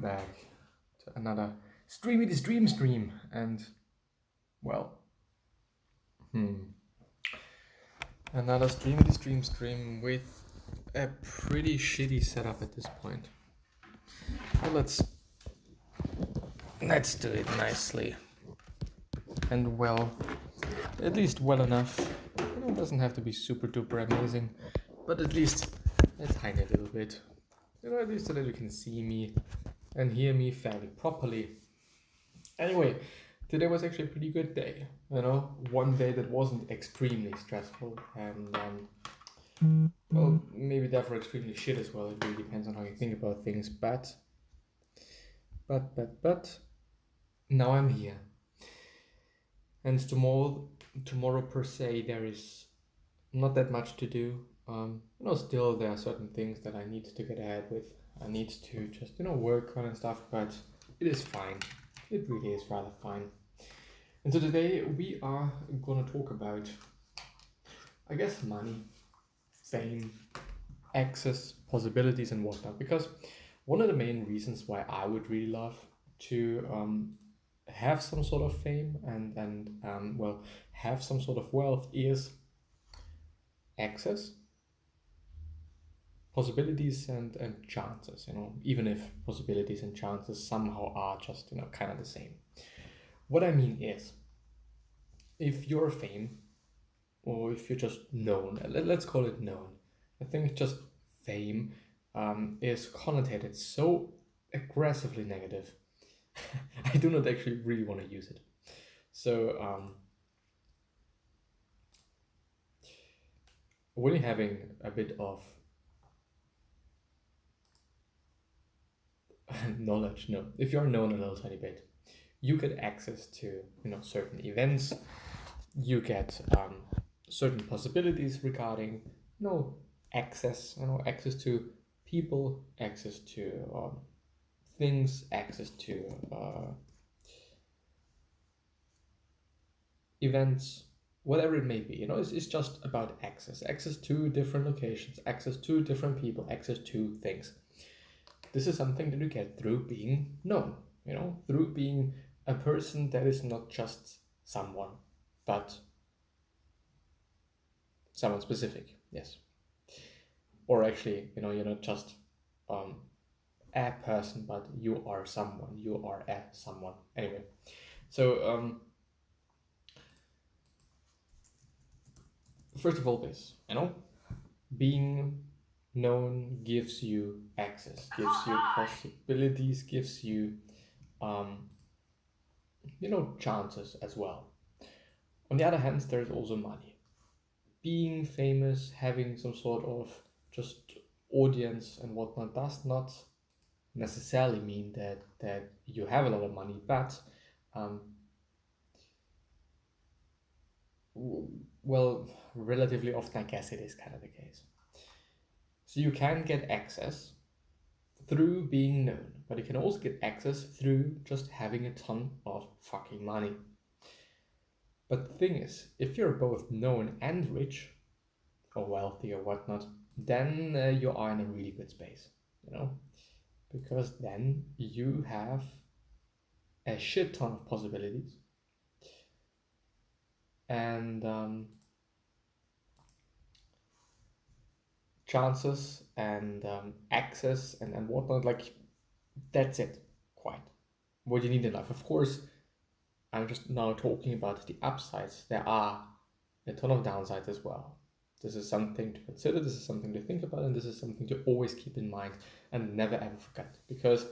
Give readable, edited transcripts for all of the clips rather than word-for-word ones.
back to another stream, and well, another stream with a pretty shitty setup at this point. Well, let's do it nicely and well, at least well enough. It doesn't have to be super duper amazing, but at least a tiny little bit. At least so that you can see me and hear me fairly properly. Anyway, today was actually a pretty good day. One day that wasn't extremely stressful and well, maybe therefore extremely shit as well. It really depends on how you think about things. But now I'm here, and tomorrow per se there is not that much to do. Still there are certain things that I need to get ahead with. I need to just work on and stuff, but it is fine. It really is rather fine. And so today we are gonna talk about, I guess, money, fame, access, possibilities, and whatnot. Because one of the main reasons why I would really love to have some sort of fame and have some sort of wealth is access, possibilities, and chances. Even if possibilities and chances somehow are just kind of the same. What I mean is, if you're fame, or if you're just known, let's call it known. I think just fame is connotated so aggressively negative. I do not actually really want to use it. So when you're having a bit of knowledge, if you're known a little tiny bit, you get access to certain events. You get certain possibilities regarding access, access to people, access to things, access to events, whatever it may be. It's just about access to different locations, access to different people, access to things. This is something that you get through being known, through being a person that is not just someone, but someone specific, yes. Or actually, you're not just a person, but you are someone, you are a someone. Anyway, so first of all, this, being known gives you access, gives you possibilities, gives you chances as well. On the other hand, there's also money. Being famous, having some sort of just audience and whatnot does not necessarily mean that you have a lot of money, but relatively often I guess it is kind of the case. So you can get access through being known, but you can also get access through just having a ton of fucking money. But the thing is, if you're both known and rich, or wealthy or whatnot, then you are in a really good space, because then you have a shit ton of possibilities and chances and access and whatnot. Like, that's it, quite what you need in life. Of course, I'm just now talking about the upsides. There are a ton of downsides as well. This is something to consider, this is something to think about, and this is something to always keep in mind and never ever forget. Because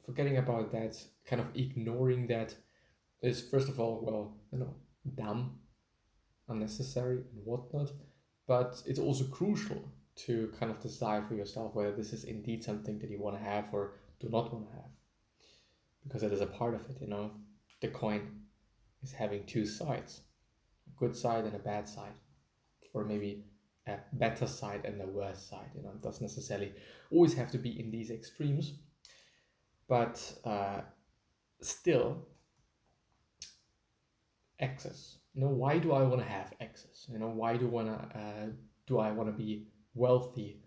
forgetting about that, kind of ignoring that, is first of all, dumb, unnecessary, and whatnot. But it's also crucial to kind of decide for yourself whether this is indeed something that you want to have or do not want to have. Because it is a part of it, the coin is having two sides, a good side and a bad side, or maybe a better side and a worse side. It doesn't necessarily always have to be in these extremes, but still, access. Why do I want to have access? Why do I want to be wealthy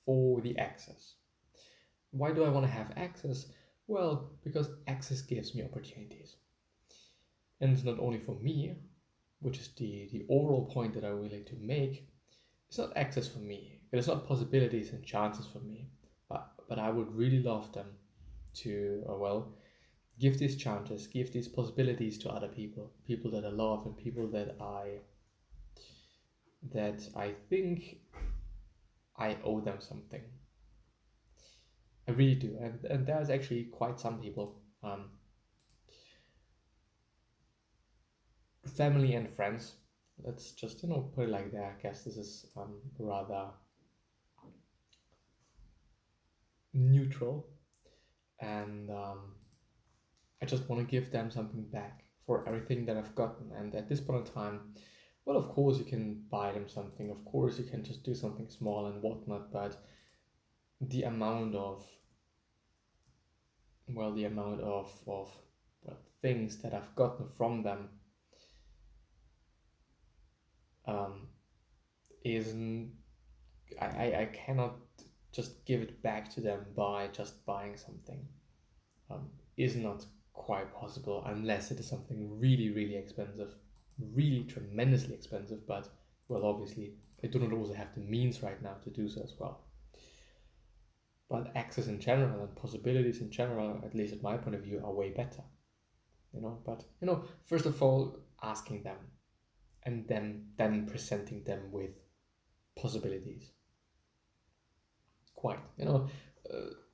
for the access? Why do I want to have access? Well, because access gives me opportunities. And it's not only for me, which is the overall point that I would like to make. It's not access for me. It is not possibilities and chances for me. But I would really love them to, give these chances, give these possibilities to other people, people that I love and people that I think I owe them something. I really do, and there's actually quite some people, family and friends. Let's just put it like that. I guess this is rather neutral, and I just want to give them something back for everything that I've gotten. And at this point in time, well, of course you can buy them something. Of course you can just do something small and whatnot. But the amount of things that I've gotten from them um, isn't. I cannot just give it back to them by just buying something. Is not quite possible unless it is something really, really expensive, really tremendously expensive. But well, obviously, I do not also have the means right now to do so as well. But access in general and possibilities in general, at least at my point of view, are way better. But first of all, asking them and then presenting them with possibilities. Quite,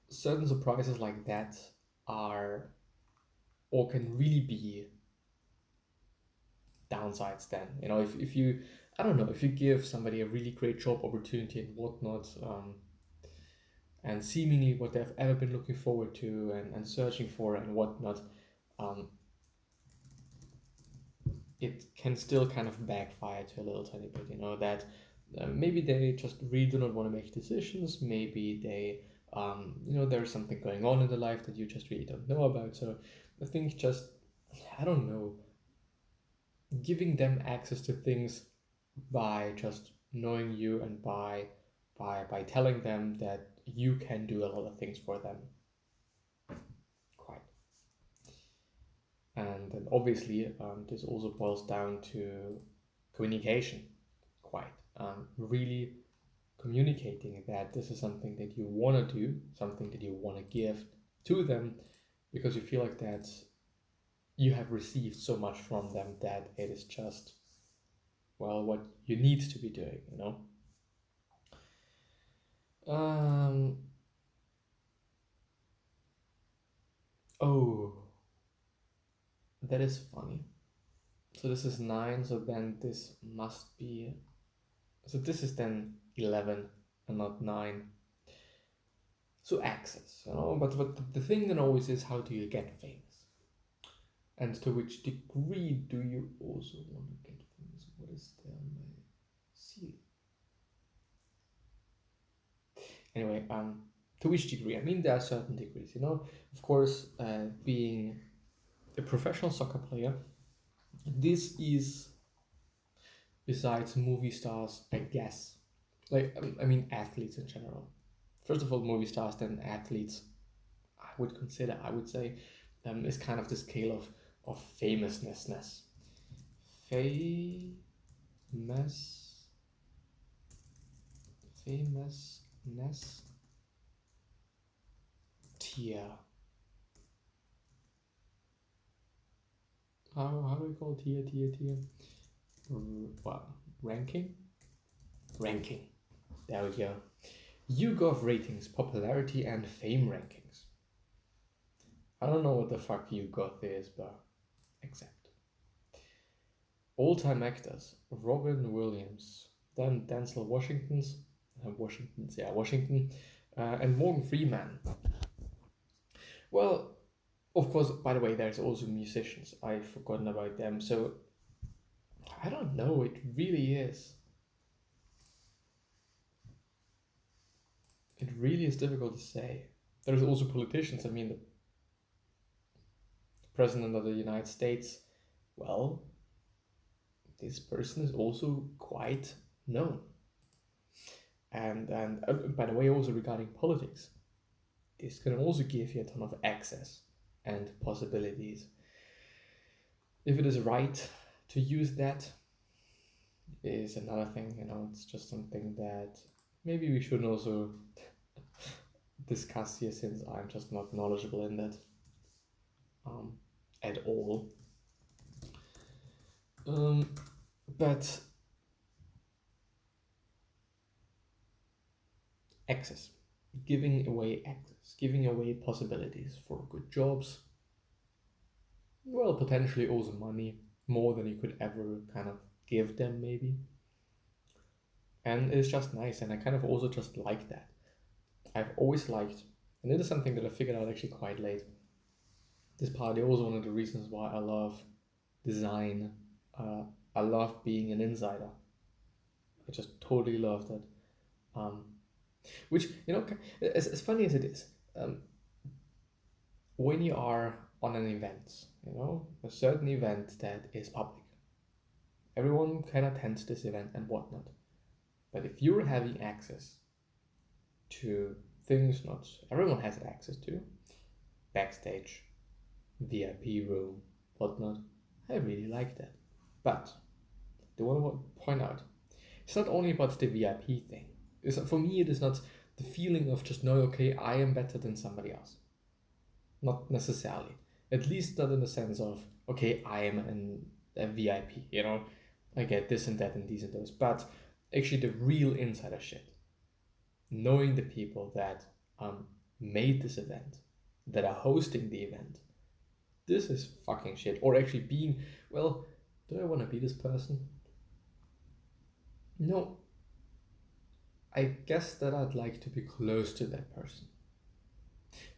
certain surprises like that are or can really be downsides then. If you, I don't know, if you give somebody a really great job opportunity and whatnot, and seemingly what they've ever been looking forward to and searching for and whatnot, um, it can still kind of backfire to a little tiny bit, that maybe they just really do not want to make decisions, maybe they, there's something going on in their life that you just really don't know about. So I think just, I don't know, giving them access to things by just knowing you and by telling them that you can do a lot of things for them. Quite. And then obviously, this also boils down to communication. Quite. Really communicating that this is something that you want to do, something that you want to give to them, because you feel like that you have received so much from them that it is just, what you need to be doing, Oh, that is funny. So this is 9, so then this must be. So this is then 11 and not 9. So access, but the thing then always is, how do you get famous? And to which degree do you also want to get famous? What is there on my ceiling? Anyway, to which degree? I mean, there are certain degrees, Of course, being a professional soccer player, this is, besides movie stars, I guess, I mean athletes in general. First of all, movie stars, then athletes. I would say, is kind of the scale of famousness. Famousness tier. How do we call tier? What, ranking? There we go. YouGov ratings, popularity and fame rankings. I don't know what the fuck YouGov is, but accept. All-time actors: Robin Williams, then Denzel Washington, and Morgan Freeman. Well, of course, by the way, there's also musicians. I've forgotten about them. So I don't know. It really is. It really is difficult to say. There's also politicians. I mean, the president of the United States. Well, this person is also quite known. And by the way, also regarding politics, this can also give you a ton of access and possibilities. If it is right to use that is another thing, it's just something that maybe we should also discuss here, since I'm just not knowledgeable in that at all. But access, giving away possibilities for good jobs, well, potentially also money, more than you could ever kind of give them, maybe. And it's just nice, and I kind of also just like that. I've always liked, and it is something that I figured out actually quite late. This part is also one of the reasons why I love design. I love being an insider. I just totally love that. Which, as funny as it is, when you are on an event, a certain event that is public, everyone can attend this event and whatnot. But if you're having access to things not everyone has access to, backstage, VIP room, whatnot, I really like that. But I want to point out, it's not only about the VIP thing. For me, it is not the feeling of just knowing, okay, I am better than somebody else. Not necessarily. At least not in the sense of, okay, I am a VIP, I get this and that and these and those. But actually the real insider shit. Knowing the people that made this event, that are hosting the event. This is fucking shit. Or actually being, well, do I want to be this person? No. I guess that I'd like to be close to that person.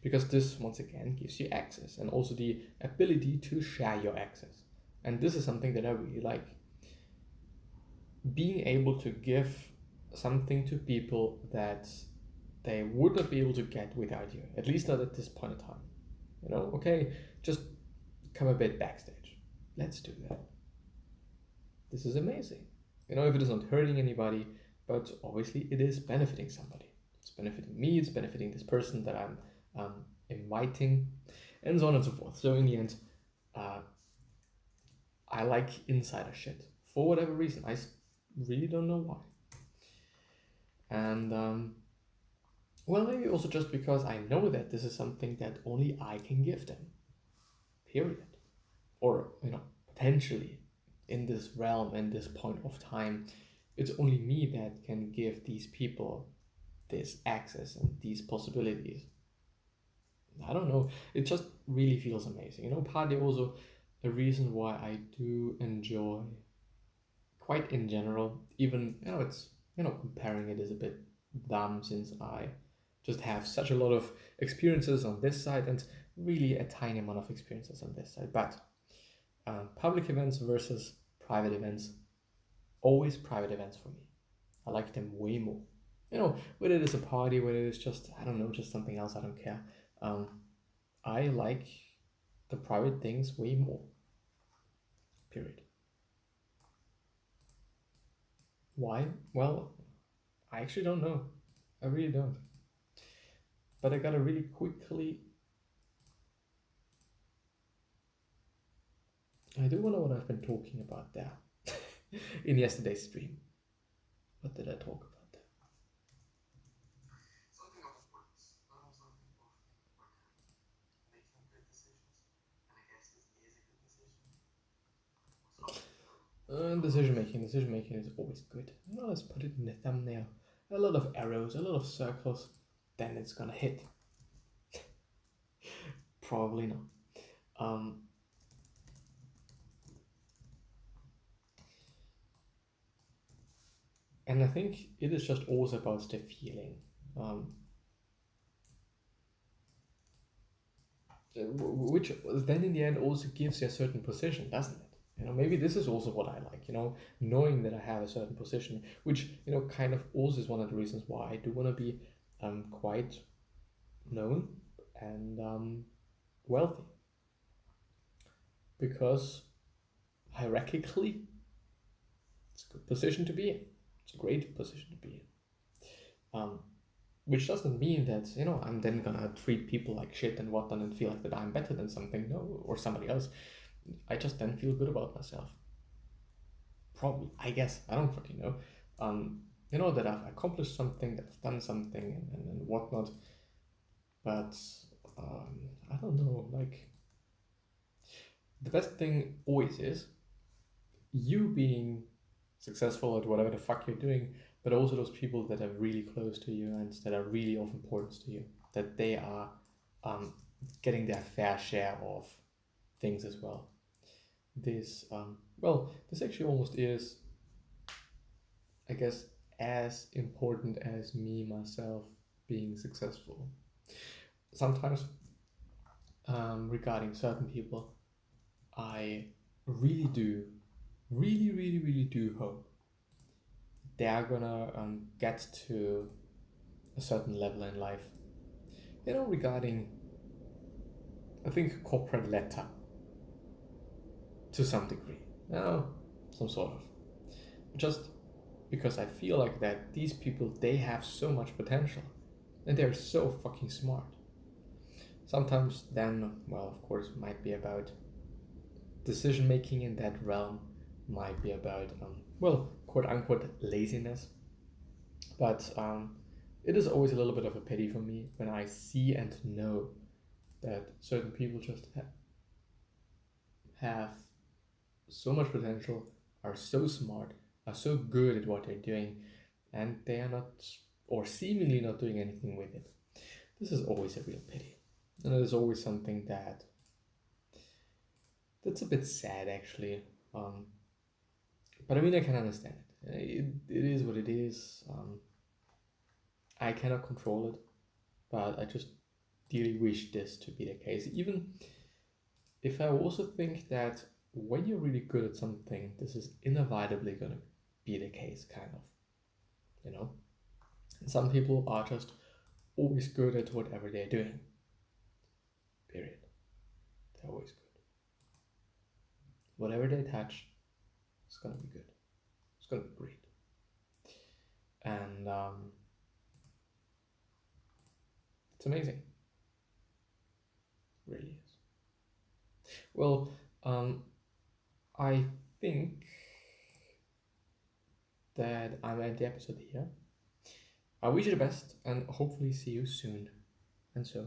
Because this, once again, gives you access and also the ability to share your access. And this is something that I really like. Being able to give something to people that they would not be able to get without you, at least not at this point in time. Okay, just come a bit backstage. Let's do that. This is amazing. If it is not hurting anybody, but obviously it is benefiting somebody. It's benefiting me, it's benefiting this person that I'm inviting, and so on and so forth. So in the end, I like insider shit for whatever reason. I really don't know why. And well, maybe also just because I know that this is something that only I can give them. Period. Or potentially in this realm, in this point of time, it's only me that can give these people this access and these possibilities. I don't know. It just really feels amazing. Partly also a reason why I do enjoy, quite in general, even, it's, comparing it is a bit dumb, since I just have such a lot of experiences on this side and really a tiny amount of experiences on this side. But public events versus private events, always private events for me. I like them way more. Whether it is a party, whether it is just, I don't know, just something else, I don't care. I like the private things way more. Period. Why? Well, I actually don't know. I really don't. But I gotta really quickly... I do wonder what I've been talking about there in yesterday's stream. What did I talk about? Decision making is always good. Let's put it in the thumbnail. A lot of arrows, a lot of circles, then it's gonna hit. Probably not. And I think it is just also about the feeling. Which then in the end also gives you a certain position, doesn't it? Maybe this is also what I like, knowing that I have a certain position, which, kind of also is one of the reasons why I do want to be quite known and wealthy. Because hierarchically, it's a good position to be in. It's a great position to be in. which doesn't mean that, I'm then gonna treat people like shit and whatnot and feel like that I'm better than something, no, or somebody else. I just then feel good about myself. Probably, I guess, I don't fucking know. That I've accomplished something, that I've done something, and whatnot. But I don't know, like, the best thing always is you being successful at whatever the fuck you're doing, but also those people that are really close to you and that are really of importance to you, that they are getting their fair share of things as well. This actually almost is, I guess, as important as me myself being successful. Sometimes, regarding certain people, I really do, really, really, really do hope they are gonna get to a certain level in life. Regarding, I think, corporate letter to some degree. Some sort of. Just because I feel like that these people, they have so much potential and they're so fucking smart. Sometimes then, well, of course, might be about decision making in that realm, might be about, quote unquote, laziness. But it is always a little bit of a pity for me when I see and know that certain people just have so much potential, are so smart, are so good at what they're doing, and they are not, or seemingly not, doing anything with it. This is always a real pity. And it is always something that's a bit sad, actually. But I mean, I can understand it. It is what it is. I cannot control it, but I just dearly wish this to be the case. Even if I also think that when you're really good at something, this is inevitably going to be the case, kind of. Some people are just always good at whatever they're doing. Period. They're always good. Whatever they touch, it's going to be good. It's going to be great. And it's amazing. It really is. Well, I think that I'm at the episode here. I wish you the best and hopefully see you soon. And so,